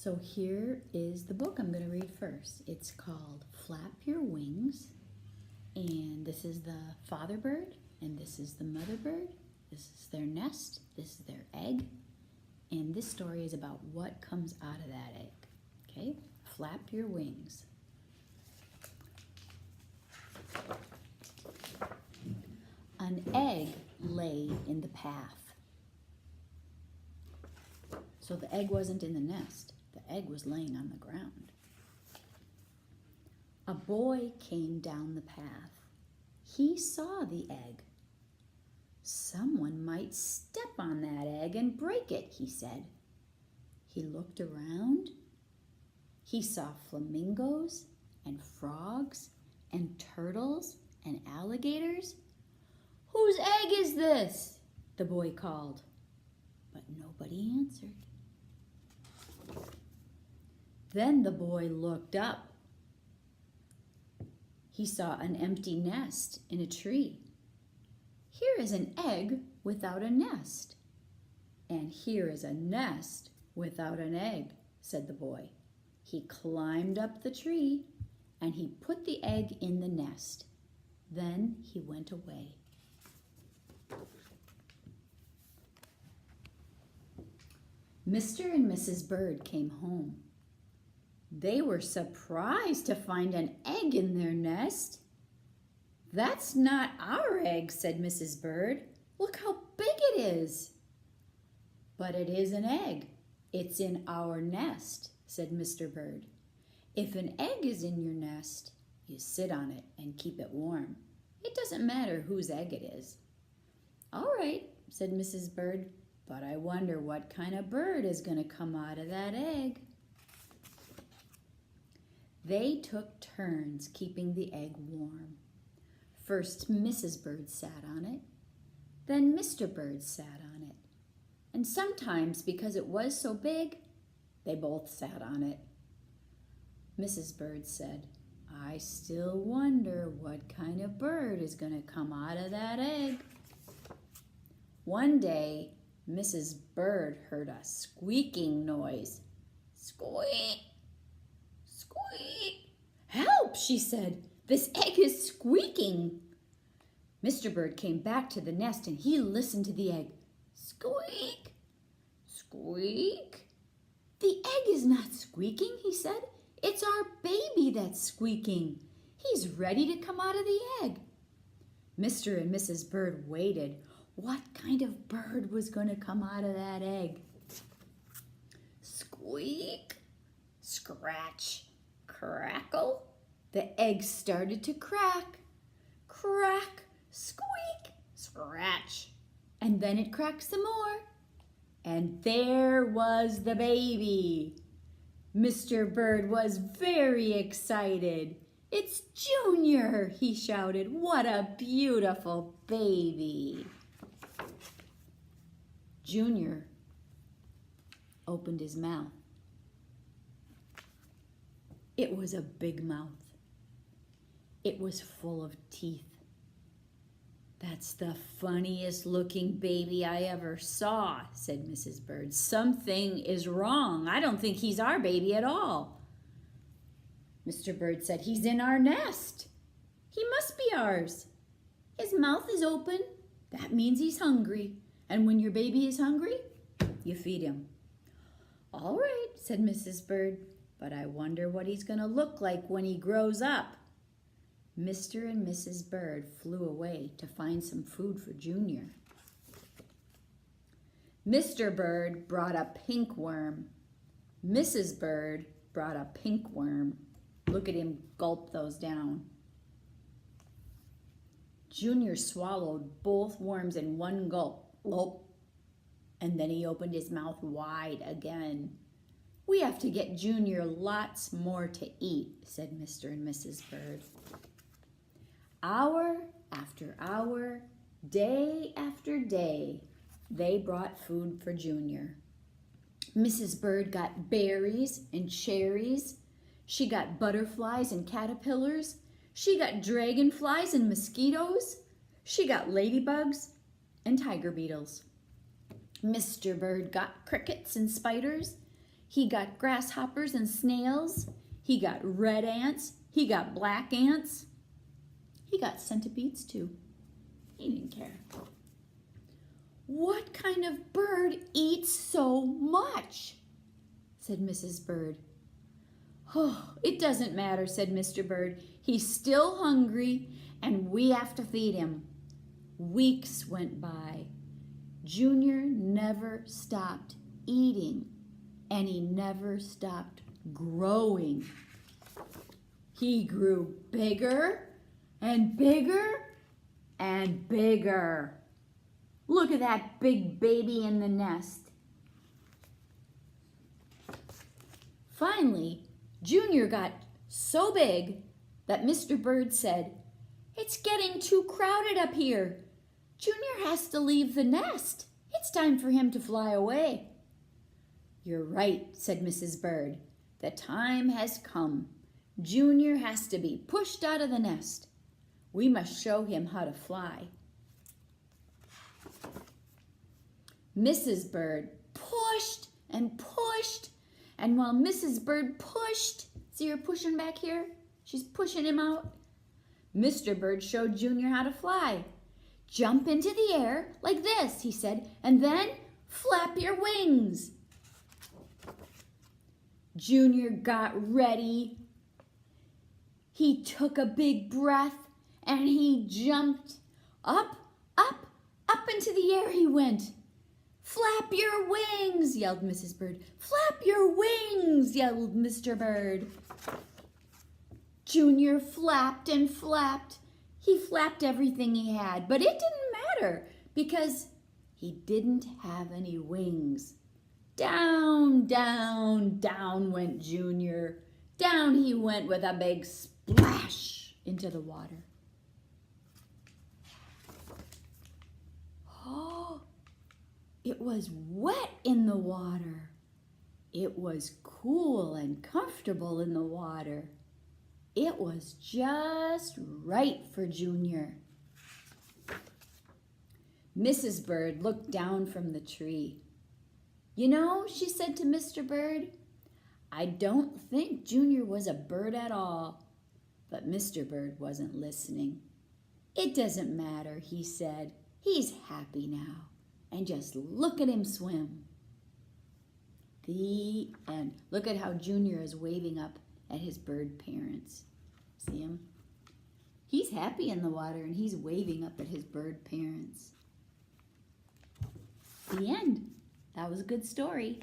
So here is the book I'm going to read first. It's called Flap Your Wings, and this is the father bird, and this is the mother bird. This is their nest, this is their egg, and this story is about what comes out of that egg. Okay, flap your wings. An egg lay in the path. So the egg wasn't in the nest. The egg was laying on the ground. A boy came down the path. He saw the egg. Someone might step on that egg and break it, he said. He looked around. He saw flamingos and frogs and turtles and alligators. "Whose egg is this?" the boy called, but nobody answered. Then the boy looked up. He saw an empty nest in a tree. "Here is an egg without a nest, and here is a nest without an egg," said the boy. He climbed up the tree and he put the egg in the nest. Then he went away. Mr. and Mrs. Bird came home. They were surprised to find an egg in their nest. "That's not our egg," said Mrs. Bird. "Look how big it is." "But it is an egg. It's in our nest," said Mr. Bird. "If an egg is in your nest, you sit on it and keep it warm. It doesn't matter whose egg it is." "All right," said Mrs. Bird, "but I wonder what kind of bird is going to come out of that egg." They took turns keeping the egg warm. First, Mrs. Bird sat on it. Then Mr. Bird sat on it. And sometimes, because it was so big, they both sat on it. Mrs. Bird said, "I still wonder what kind of bird is going to come out of that egg." One day, Mrs. Bird heard a squeaking noise. "Squeak! Squeak! Help!" she said. "This egg is squeaking." Mr. Bird came back to the nest and he listened to the egg. "Squeak! Squeak! The egg is not squeaking," he said. "It's our baby that's squeaking. He's ready to come out of the egg." Mr. and Mrs. Bird waited. What kind of bird was going to come out of that egg? Squeak, scratch, crackle. The egg started to crack. Crack, squeak, scratch. And then it cracked some more. And there was the baby. Mr. Bird was very excited. "It's Junior," he shouted. "What a beautiful baby." Junior opened his mouth. It was a big mouth. It was full of teeth. "That's the funniest looking baby I ever saw," said Mrs. Bird. "Something is wrong. I don't think he's our baby at all." Mr. Bird said, "He's in our nest. He must be ours. His mouth is open. That means he's hungry. And when your baby is hungry, you feed him." "All right," said Mrs. Bird, "but I wonder what he's going to look like when he grows up." Mr. and Mrs. Bird flew away to find some food for Junior. Mr. Bird brought a pink worm. Mrs. Bird brought a pink worm. Look at him gulp those down. Junior swallowed both worms in one gulp. Gulp. And then he opened his mouth wide again. "We have to get Junior lots more to eat," said Mr. and Mrs. Bird. Hour after hour, day after day, they brought food for Junior. Mrs. Bird got berries and cherries. She got butterflies and caterpillars. She got dragonflies and mosquitoes. She got ladybugs and tiger beetles. Mr. Bird got crickets and spiders. He got grasshoppers and snails. He got red ants. He got black ants. He got centipedes too. He didn't care. "What kind of bird eats so much?" said Mrs. Bird. "Oh, it doesn't matter," said Mr. Bird. "He's still hungry and we have to feed him." Weeks went by. Junior never stopped eating and he never stopped growing. He grew bigger and bigger and bigger. Look at that big baby in the nest. Finally, Junior got so big that Mr. Bird said, "It's getting too crowded up here. Junior has to leave the nest. It's time for him to fly away." "You're right," said Mrs. Bird. "The time has come. Junior has to be pushed out of the nest. We must show him how to fly." Mrs. Bird pushed and pushed, and while Mrs. Bird pushed, see her pushing back here? She's pushing him out. Mr. Bird showed Junior how to fly. "Jump into the air like this," he said, "and then flap your wings." Junior got ready. He took a big breath and he jumped. Up, up, up into the air he went. "Flap your wings," yelled Mrs. Bird. "Flap your wings," yelled Mr. Bird. Junior flapped and flapped. He flapped everything he had, but it didn't matter because he didn't have any wings. Down, down, down went Junior. Down he went with a big splash into the water. Oh, it was wet in the water. It was cool and comfortable in the water. It was just right for Junior. Mrs. Bird looked down from the tree. "You know," she said to Mr. Bird, "I don't think Junior was a bird at all." But Mr. Bird wasn't listening. "It doesn't matter," he said. "He's happy now. And just look at him swim." The end. Look at how Junior is waving up at his bird parents. See him? He's happy in the water and he's waving up at his bird parents. The end. That was a good story.